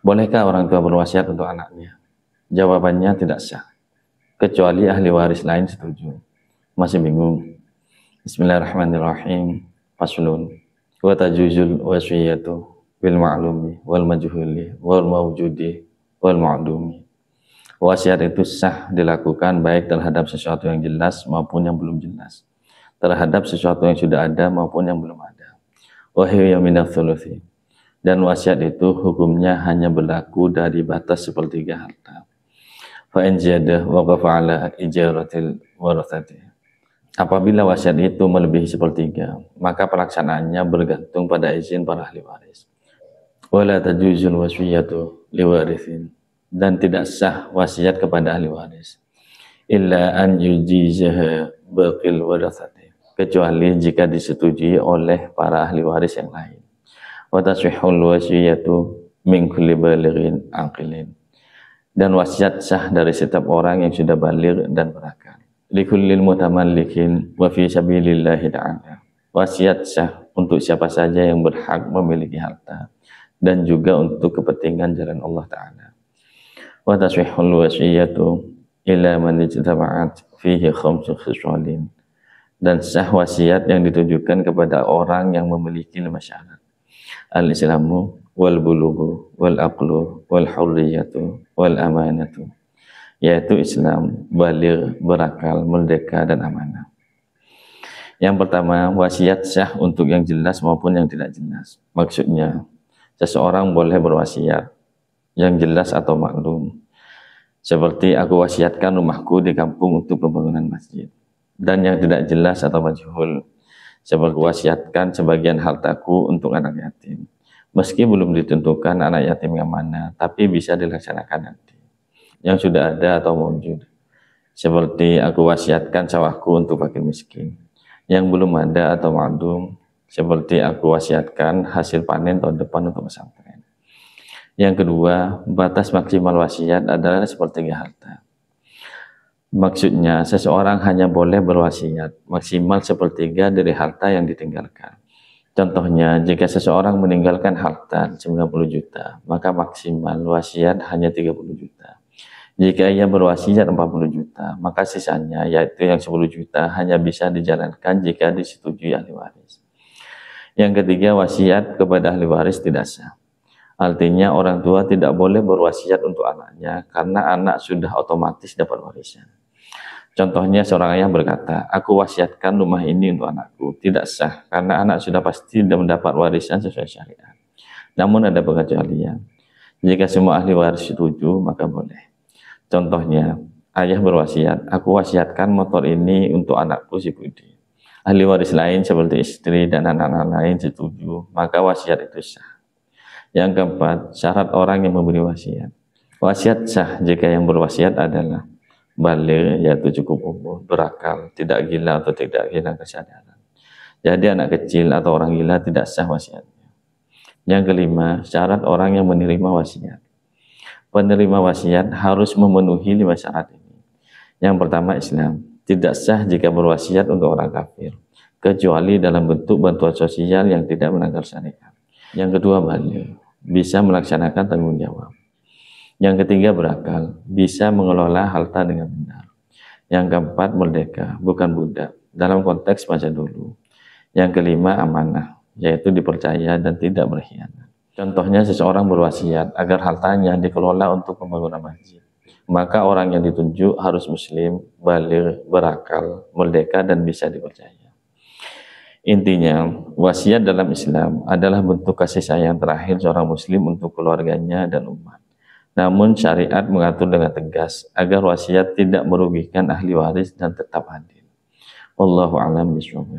Bolehkah orang tua berwasiat untuk anaknya? Jawabannya tidak sah, kecuali ahli waris lain setuju. Masih bingung? Bismillahirrahmanirrahim. Faslun. Wa tajuzul wasiyatu bil ma'lumi wal majhuli wal mawjudi wal ma'dumi. Wasiat itu sah dilakukan baik terhadap sesuatu yang jelas maupun yang belum jelas, terhadap sesuatu yang sudah ada maupun yang belum ada. Wa hiya minats tsulusi. Dan wasiat itu hukumnya hanya berlaku dari batas sepertiga harta. Fa in zada waqafa ala ijaratil warathati. Apabila wasiat itu melebihi sepertiga, maka pelaksanaannya bergantung pada izin para ahli waris. Wala tajuzul wasiyatu liwarithin. Dan tidak sah wasiat kepada ahli waris illa an yujizaha baqil warathati, kecuali jika disetujui oleh para ahli waris yang lain. Wa tasihhul wasiyatu min kulli balighin aqilin. Dan wasiat sah dari setiap orang yang sudah baligh dan berakal. Likullil mutamallikin wa fi sabilillahi ta'ala. Wasiat sah untuk siapa saja yang berhak memiliki harta dan juga untuk kepentingan jalan Allah Ta'ala. Wa tasihhul wasiyatu ila man ijtama'at fihi khamsu khisalin. Dan sah wasiat yang ditujukan kepada orang yang memiliki 5 syarat: al-islamu wal bulughu wal aqlu wal hurriyatu wal amanatu, yaitu Islam, baligh, berakal, merdeka, dan amanah. Yang pertama, wasiat sah untuk yang jelas maupun yang tidak jelas. Maksudnya, seseorang boleh berwasiat yang jelas atau maklum, seperti aku wasiatkan rumahku di kampung untuk pembangunan masjid. Dan yang tidak jelas atau majhul, seperti wasiatkan sebagian hartaku untuk anak yatim, meski belum ditentukan anak yatim yang mana, tapi bisa dilaksanakan nanti. Yang sudah ada atau wujud, seperti aku wasiatkan sawahku untuk fakir miskin. Yang belum ada atau ma'dum, seperti aku wasiatkan hasil panen tahun depan untuk pesantren. Yang kedua, batas maksimal wasiat adalah sepertiga harta. Maksudnya, seseorang hanya boleh berwasiat maksimal sepertiga dari harta yang ditinggalkan. Contohnya, jika seseorang meninggalkan harta 90 juta, maka maksimal wasiat hanya 30 juta. Jika ia berwasiat 40 juta, maka sisanya, yaitu yang 10 juta, hanya bisa dijalankan jika disetujui ahli waris. Yang ketiga, wasiat kepada ahli waris tidak sah. Artinya orang tua tidak boleh berwasiat untuk anaknya karena anak sudah otomatis dapat warisan. Contohnya, seorang ayah berkata, aku wasiatkan rumah ini untuk anakku. Tidak sah karena anak sudah pasti mendapat warisan sesuai syariat. Namun ada pengecualian. Jika semua ahli waris setuju, maka boleh. Contohnya, ayah berwasiat, aku wasiatkan motor ini untuk anakku si Budi. Ahli waris lain seperti istri dan anak-anak lain setuju, maka wasiat itu sah. Yang keempat, syarat orang yang memberi wasiat. Wasiat sah jika yang berwasiat adalah baligh, yaitu cukup umur, berakal, tidak gila atau tidak hilang kesadaran. Jadi anak kecil atau orang gila tidak sah wasiatnya. Yang kelima, syarat orang yang menerima wasiat. Penerima wasiat harus memenuhi 5 syarat ini. Yang pertama, Islam. Tidak sah jika berwasiat untuk orang kafir, kecuali dalam bentuk bantuan sosial yang tidak melanggar syariat. Yang kedua, baligh, bisa melaksanakan tanggung jawab. Yang ketiga, berakal, bisa mengelola harta dengan benar. Yang keempat, merdeka, bukan budak, dalam konteks masa dulu. Yang kelima, amanah, yaitu dipercaya dan tidak berkhianat. Contohnya, seseorang berwasiat agar hartanya dikelola untuk pembangunan masjid. Maka orang yang ditunjuk harus muslim, baligh, berakal, merdeka, dan bisa dipercaya. Intinya, wasiat dalam Islam adalah bentuk kasih sayang terakhir seorang muslim untuk keluarganya dan umat. Namun syariat mengatur dengan tegas agar wasiat tidak merugikan ahli waris dan tetap adil. Wallahu a'lam bishawab.